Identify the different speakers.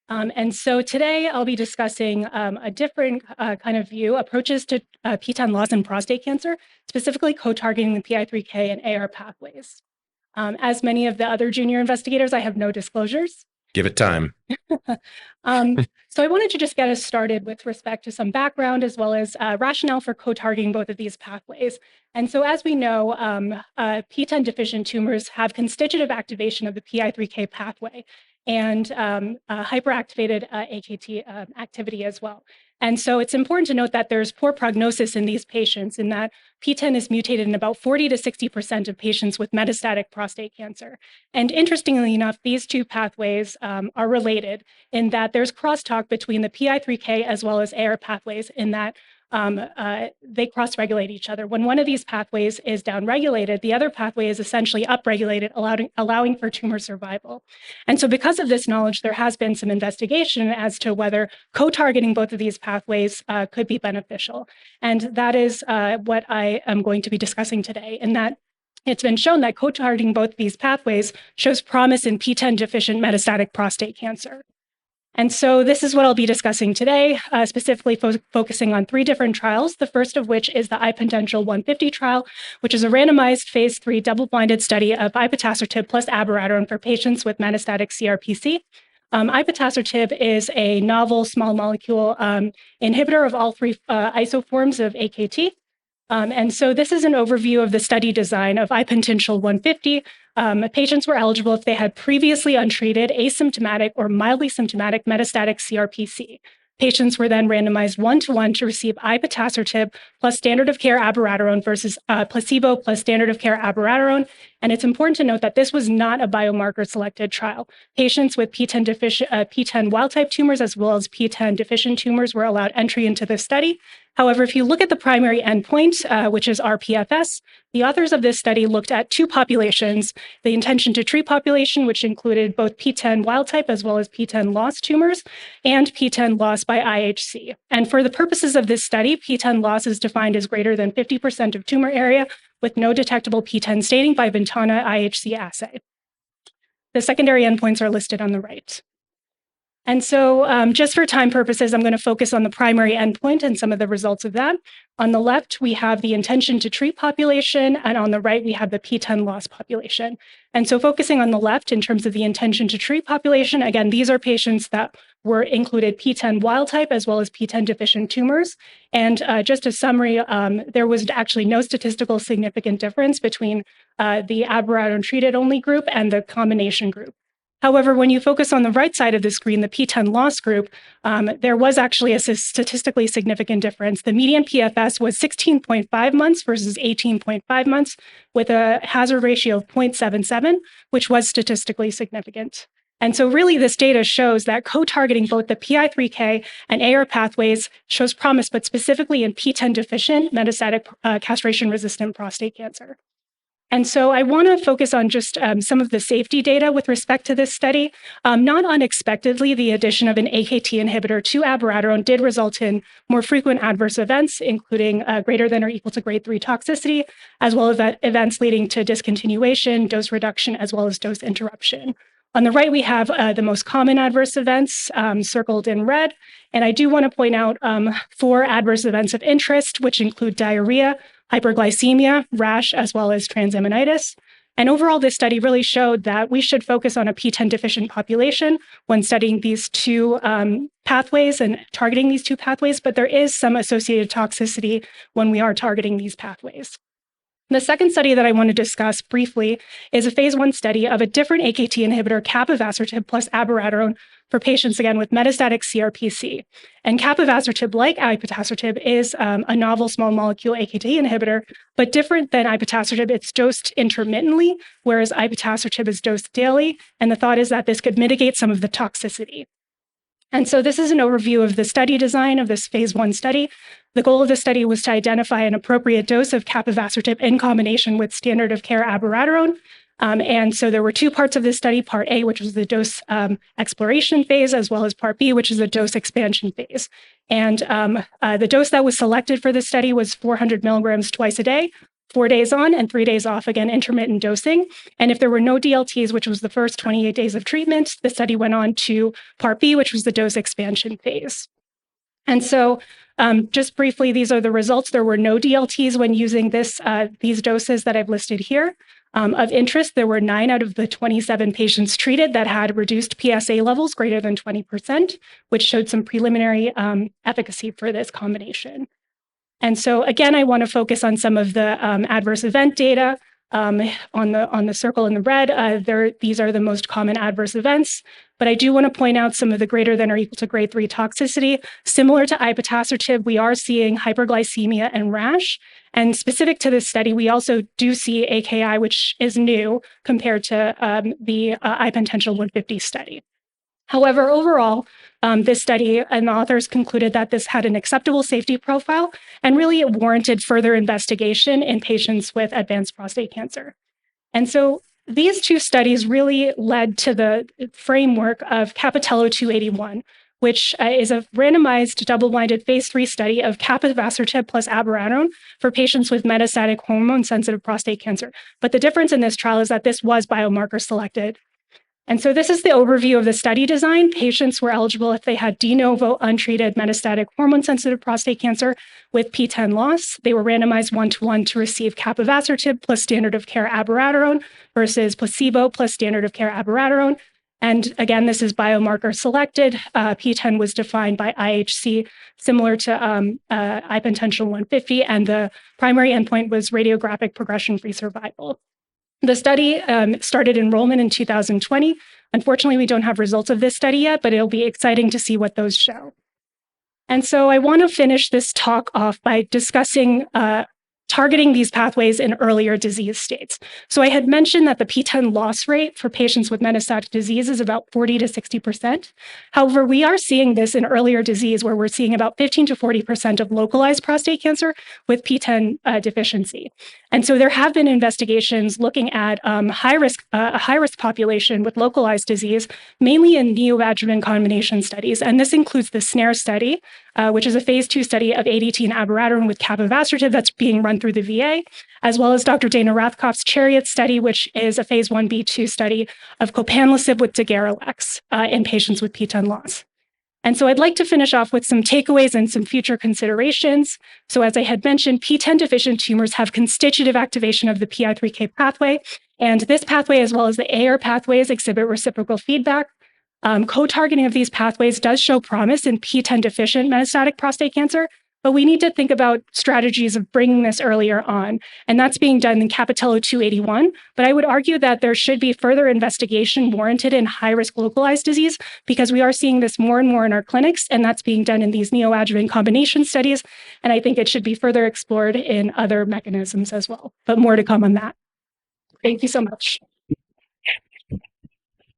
Speaker 1: And so today I'll be discussing a different kind of view, approaches to PTEN loss in prostate cancer, specifically co-targeting the PI3K and AR pathways. As many of the other junior investigators, I have no disclosures.
Speaker 2: Give it time.
Speaker 1: So I wanted to just get us started with respect to some background as well as rationale for co-targeting both of these pathways. And so as we know, PTEN deficient tumors have constitutive activation of the PI3K pathway and hyperactivated AKT activity as well. And so it's important to note that there's poor prognosis in these patients in that PTEN is mutated in about 40 to 60% of patients with metastatic prostate cancer. And interestingly enough, these two pathways are related in that there's crosstalk between the PI3K as well as AR pathways in that they cross-regulate each other. When one of these pathways is downregulated, the other pathway is essentially upregulated, allowing for tumor survival. And so because of this knowledge, there has been some investigation as to whether co-targeting both of these pathways could be beneficial. And that is what I am going to be discussing today, in that it's been shown that co-targeting both these pathways shows promise in PTEN deficient metastatic prostate cancer. And so this is what I'll be discussing today, specifically focusing on three different trials, the first of which is the iPotential 150 trial, which is a randomized phase 3 double-blinded study of ipatasertib plus abiraterone for patients with metastatic CRPC. Ipatasertib is a novel small molecule inhibitor of all three isoforms of AKT. And so this is an overview of the study design of iPotential 150. Patients were eligible if they had previously untreated asymptomatic or mildly symptomatic metastatic CRPC. Patients were then randomized 1-to-1 to receive ipatasertib plus standard of care abiraterone versus placebo plus standard of care abiraterone. And it's important to note that this was not a biomarker selected trial. Patients with PTEN wild type tumors as well as PTEN deficient tumors were allowed entry into the study. However, if you look at the primary endpoint, which is rPFS, the authors of this study looked at two populations, the intention to treat population, which included both PTEN wild type as well as PTEN loss tumors, and PTEN loss by IHC. And for the purposes of this study, PTEN loss is defined as greater than 50% of tumor area with no detectable PTEN staining by Ventana IHC assay. The secondary endpoints are listed on the right. And so just for time purposes, I'm going to focus on the primary endpoint and some of the results of that. On the left, we have the intention to treat population, and on the right, we have the PTEN loss population. And so focusing on the left in terms of the intention to treat population, again, these are patients that were included PTEN wild type as well as PTEN deficient tumors. And just a summary, there was actually no statistical significant difference between the abiraterone treated only group and the combination group. However, when you focus on the right side of the screen, the PTEN loss group, there was actually a statistically significant difference. The median PFS was 16.5 months versus 18.5 months, with a hazard ratio of 0.77, which was statistically significant. And so really this data shows that co-targeting both the PI3K and AR pathways shows promise, but specifically in PTEN deficient metastatic castration-resistant prostate cancer. And so I want to focus on just some of the safety data with respect to this study. Not unexpectedly, the addition of an AKT inhibitor to abiraterone did result in more frequent adverse events, including greater than or equal to grade 3 toxicity, as well as events leading to discontinuation, dose reduction, as well as dose interruption. On the right, we have the most common adverse events circled in red. And I do want to point out 4 adverse events of interest, which include diarrhea, hyperglycemia, rash, as well as transaminitis. And overall, this study really showed that we should focus on a PTEN deficient population when studying these two pathways and targeting these two pathways, but there is some associated toxicity when we are targeting these pathways. The second study that I want to discuss briefly is a phase 1 study of a different AKT inhibitor, capivasertib plus abiraterone, for patients, again, with metastatic CRPC. And capivasertib, like ipatasertib, is a novel small molecule AKT inhibitor, but different than ipatasertib, it's dosed intermittently, whereas ipatasertib is dosed daily. And the thought is that this could mitigate some of the toxicity. And so this is an overview of the study design of this phase 1 study. The goal of the study was to identify an appropriate dose of capivasertib in combination with standard of care abiraterone. And so there were 2 parts of this study, part A, which was the dose exploration phase, as well as part B, which is the dose expansion phase. And the dose that was selected for this study was 400 milligrams twice a day, 4 days on and 3 days off, again, intermittent dosing. And if there were no DLTs, which was the first 28 days of treatment, the study went on to Part B, which was the dose expansion phase. And so just briefly, these are the results. There were no DLTs when using these doses that I've listed here. Of interest, there were 9 out of the 27 patients treated that had reduced PSA levels greater than 20%, which showed some preliminary efficacy for this combination. And so again, I want to focus on some of the adverse event data on the circle in the red. These are the most common adverse events, but I do want to point out some of the greater than or equal to grade 3 toxicity. Similar to ipatasertib, we are seeing hyperglycemia and rash. And specific to this study, we also do see AKI, which is new compared to the IPotential 150 study. However, overall, this study and the authors concluded that this had an acceptable safety profile and really it warranted further investigation in patients with advanced prostate cancer. And so these 2 studies really led to the framework of Capitello 281, which is a randomized double-blinded phase 3 study of capivasertib plus abiraterone for patients with metastatic hormone-sensitive prostate cancer. But the difference in this trial is that this was biomarker selected. And so this is the overview of the study design. Patients were eligible if they had de novo untreated metastatic hormone-sensitive prostate cancer with PTEN loss. They were randomized 1-to-1 to receive capivasertib plus standard of care abiraterone versus placebo plus standard of care abiraterone. And again, this is biomarker selected. PTEN was defined by IHC, similar to IPotential 150, and the primary endpoint was radiographic progression-free survival. The study started enrollment in 2020. Unfortunately, we don't have results of this study yet, but it'll be exciting to see what those show. And so I want to finish this talk off by discussing targeting these pathways in earlier disease states. So I had mentioned that the PTEN loss rate for patients with metastatic disease is about 40 to 60%. However, we are seeing this in earlier disease where we're seeing about 15 to 40% of localized prostate cancer with PTEN deficiency. And so there have been investigations looking at a high-risk population with localized disease, mainly in neoadjuvant combination studies. And this includes the SNARE study, which is a phase 2 study of ADT and abiraterone with capivasertib that's being run through the VA, as well as Dr. Dana Rathkoff's CHARIOT study, which is a phase 1b/2 study of copanlisib with dageralex in patients with PTEN loss. And so I'd like to finish off with some takeaways and some future considerations. So as I had mentioned, PTEN deficient tumors have constitutive activation of the PI3K pathway, and this pathway, as well as the AR pathways, exhibit reciprocal feedback. Co-targeting of these pathways does show promise in PTEN deficient metastatic prostate cancer, but we need to think about strategies of bringing this earlier on. And that's being done in Capitello 281. But I would argue that there should be further investigation warranted in high-risk localized disease because we are seeing this more and more in our clinics, and that's being done in these neoadjuvant combination studies. And I think it should be further explored in other mechanisms as well, but more to come on that. Thank you so much.